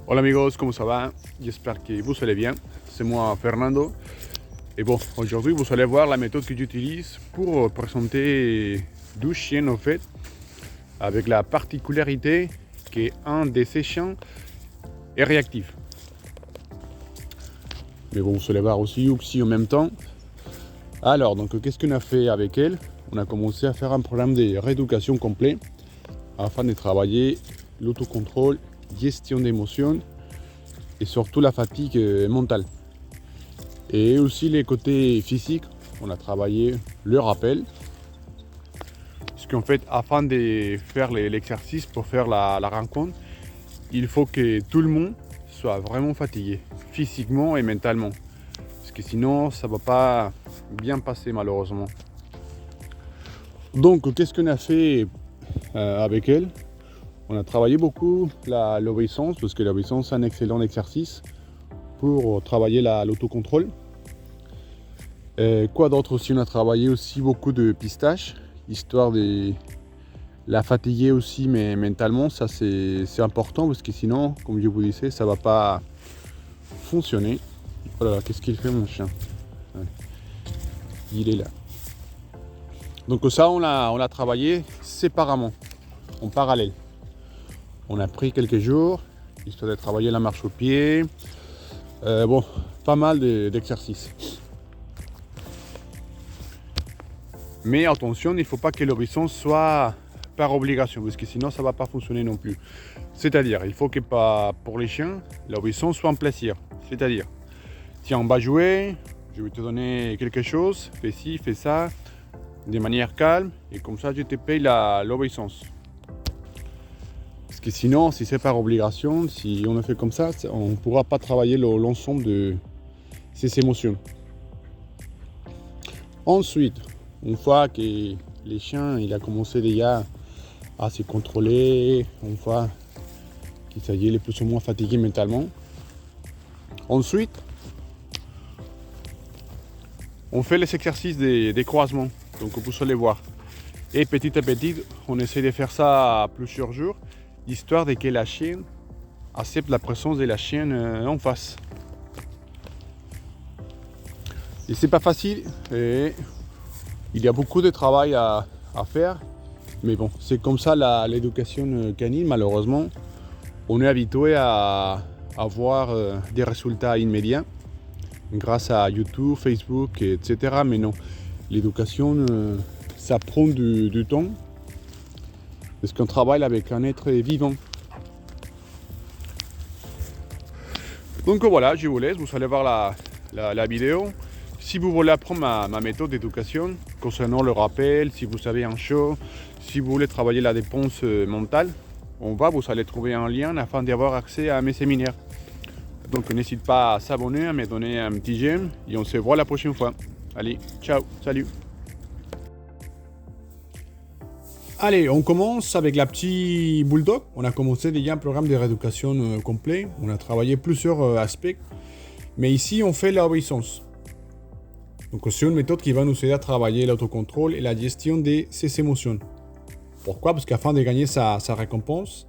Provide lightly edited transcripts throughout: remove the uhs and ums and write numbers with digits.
Hola amigos, ¿cómo ça va? J'espère que vous allez bien. C'est moi Fernando. Et bon, aujourd'hui vous allez voir la méthode que j'utilise pour présenter 12 chiens en fait, avec la particularité qu'un de ces chiens est réactif. Mais bon, vous allez voir aussi en même temps. Alors, donc qu'est-ce qu'on a fait avec elle? On a commencé à faire un programme de rééducation complet afin de travailler l'autocontrôle, gestion d'émotions et surtout la fatigue mentale. Et aussi les côtés physiques, on a travaillé le rappel. Parce qu'en fait, afin de faire l'exercice pour faire la rencontre, il faut que tout le monde soit vraiment fatigué, physiquement et mentalement. Parce que sinon, ça ne va pas bien passer malheureusement. Donc, qu'est-ce qu'on a fait avec elle? On a travaillé beaucoup l'obéissance, parce que l'obéissance est un excellent exercice pour travailler l'autocontrôle. Quoi d'autre aussi? On a travaillé aussi beaucoup de pistache, histoire de la fatiguer aussi, mais mentalement, ça c'est important, parce que sinon, comme je vous disais, ça va pas fonctionner. Oh là là, qu'est-ce qu'il fait mon chien? Allez. Il est là. Donc ça, on l'a travaillé séparément, en parallèle. On a pris quelques jours, histoire de travailler la marche au pied. Bon, pas mal d'exercices. Mais attention, il ne faut pas que l'obéissance soit par obligation, parce que sinon ça ne va pas fonctionner non plus. C'est-à-dire, il faut que pour les chiens, l'obéissance soit un plaisir. C'est-à-dire, tiens, on va jouer, je vais te donner quelque chose, fais ci, fais ça, de manière calme, et comme ça je te paye l'obéissance. Parce que sinon, si c'est par obligation, si on le fait comme ça, on ne pourra pas travailler l'ensemble de ces émotions. Ensuite, une fois que les chiens, il a commencé déjà à se contrôler, une fois qu'il est plus ou moins fatigué mentalement. Ensuite, on fait les exercices des croisements, donc vous allez voir. Et petit à petit, on essaie de faire ça plusieurs jours, histoire de que la chienne accepte la présence de la chienne en face. Et c'est pas facile, et il y a beaucoup de travail à faire, mais bon, c'est comme ça l'éducation canine, malheureusement. On est habitué à avoir des résultats immédiats grâce à YouTube, Facebook, etc. Mais non, l'éducation, ça prend du temps, parce qu'on travaille avec un être vivant. Donc voilà, je vous laisse, vous allez voir la vidéo. Si vous voulez apprendre ma méthode d'éducation concernant le rappel, si vous avez un show, si vous voulez travailler la dépense mentale, vous allez trouver un lien afin d'avoir accès à mes séminaires. Donc n'hésite pas à s'abonner, à me donner un petit j'aime et on se voit la prochaine fois. Allez, ciao, salut. Allez, on commence avec la petite bulldog. On a commencé déjà un programme de rééducation complet. On a travaillé plusieurs aspects. Mais ici, on fait l'obéissance. Donc c'est une méthode qui va nous aider à travailler l'autocontrôle et la gestion de ses émotions. Pourquoi? Parce qu'afin de gagner sa récompense,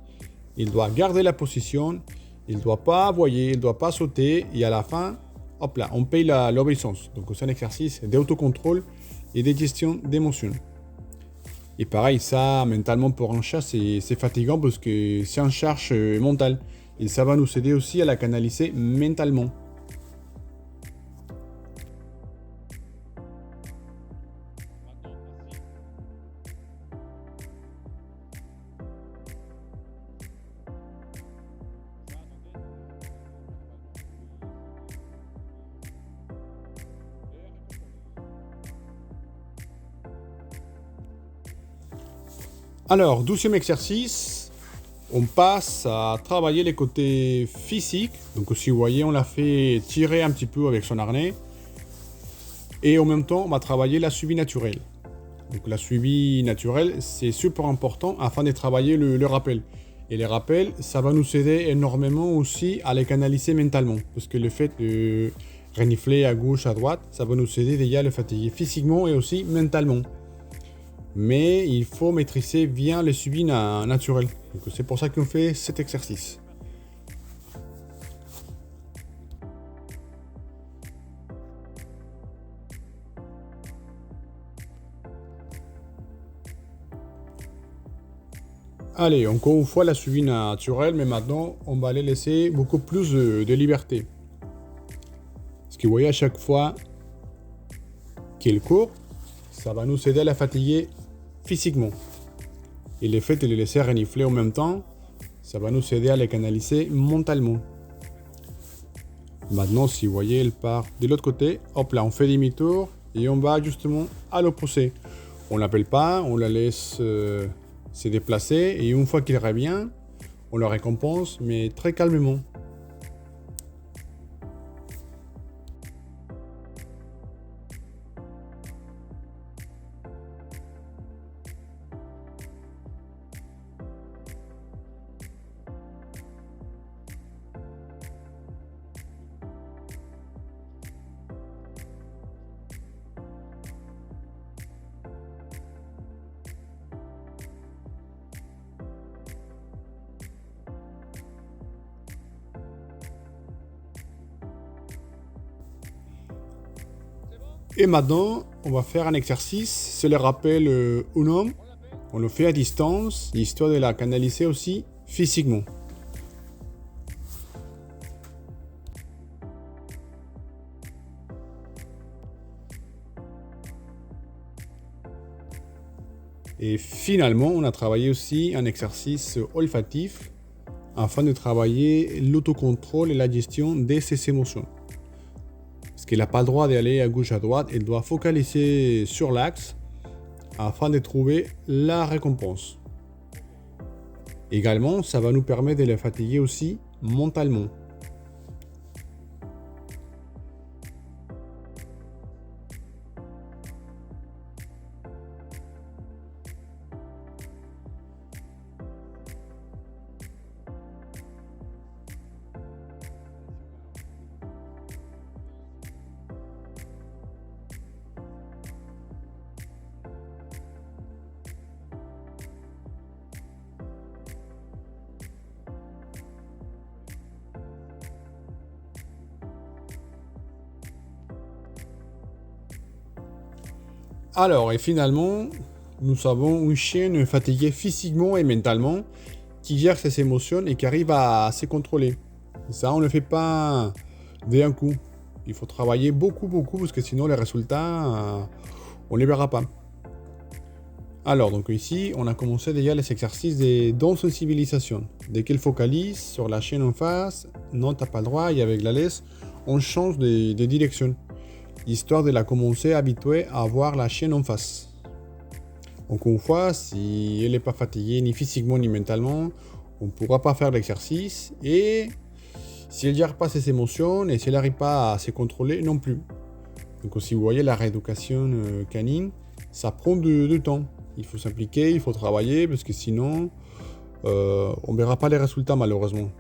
il doit garder la position, il ne doit pas aboyer, il ne doit pas sauter, et à la fin, hop là, on paye l'obéissance. Donc c'est un exercice d'autocontrôle et de gestion d'émotions. Et pareil, ça, mentalement pour un chat, c'est fatigant parce que c'est une charge mentale. Et ça va nous aider aussi à la canaliser mentalement. Alors, 12e exercice, on passe à travailler les côtés physiques. Donc si vous voyez, on l'a fait tirer un petit peu avec son harnais. Et en même temps, on va travailler la suivi naturelle. Donc la suivi naturelle, c'est super important afin de travailler le rappel. Et les rappels, ça va nous aider énormément aussi à les canaliser mentalement. Parce que le fait de renifler à gauche, à droite, ça va nous aider déjà à le fatiguer physiquement et aussi mentalement. Mais il faut maîtriser bien le suivi naturel. C'est pour ça qu'on fait cet exercice. Allez, encore une fois, la suivi naturelle, mais maintenant, on va les laisser beaucoup plus de liberté. Parce que vous voyez, à chaque fois qu'il court, ça va nous aider à la fatiguer physiquement. Et le fait de les laisser renifler en même temps, ça va nous aider à les canaliser mentalement. Maintenant, si vous voyez, elle part de l'autre côté. Hop là, on fait demi-tour et on va justement à l'opposé. On l'appelle pas, on la laisse se déplacer et une fois qu'il revient, on le récompense, mais très calmement. Et maintenant, on va faire un exercice, c'est le rappel UNOM. On le fait à distance, histoire de la canaliser aussi physiquement. Et finalement, on a travaillé aussi un exercice olfactif afin de travailler l'autocontrôle et la gestion de ses émotions. Parce qu'elle n'a pas le droit d'aller à gauche à droite, elle doit focaliser sur l'axe afin de trouver la récompense. Également, ça va nous permettre de la fatiguer aussi mentalement. Alors, et finalement, nous avons une chienne fatiguée physiquement et mentalement qui gère ses émotions et qui arrive à se contrôler. Ça, on ne le fait pas d'un coup. Il faut travailler beaucoup, parce que sinon, les résultats, on ne les verra pas. Alors, donc ici, on a commencé déjà les exercices d'insensibilisation. Dès qu'elle focalise sur la chienne en face, non, t'as pas le droit, et avec la laisse, on change de direction, histoire de la commencer à habituer à voir la chienne en face. Donc une fois, si elle n'est pas fatiguée ni physiquement ni mentalement, on ne pourra pas faire l'exercice. Et si elle ne gère pas ses émotions et si elle n'arrive pas à se contrôler non plus. Donc si vous voyez la rééducation canine, ça prend du temps. Il faut s'impliquer, il faut travailler parce que sinon, on ne verra pas les résultats malheureusement.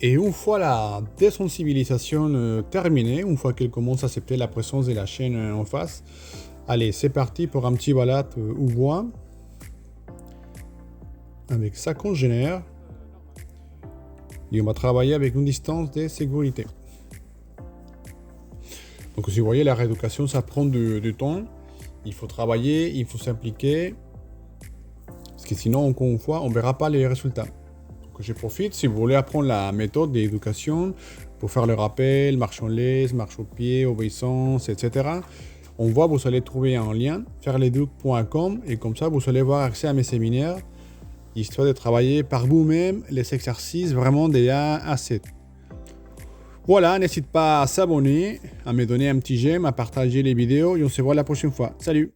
Et une fois la désensibilisation terminée, une fois qu'elle commence à accepter la présence de la chienne en face, allez, c'est parti pour un petit balade au bois avec sa congénère. Et on va travailler avec une distance de sécurité. Donc si vous voyez, la rééducation, ça prend du temps. Il faut travailler, il faut s'impliquer. Parce que sinon, encore une fois, on ne verra pas les résultats. Donc je profite, si vous voulez apprendre la méthode d'éducation pour faire le rappel, marche en laisse, marche au pied, obéissance, etc. On voit, vous allez trouver un lien, faireleduc.com, et comme ça, vous allez avoir accès à mes séminaires, histoire de travailler par vous-même les exercices vraiment des A à 7. Voilà, n'hésite pas à s'abonner, à me donner un petit j'aime, à partager les vidéos et on se voit la prochaine fois. Salut!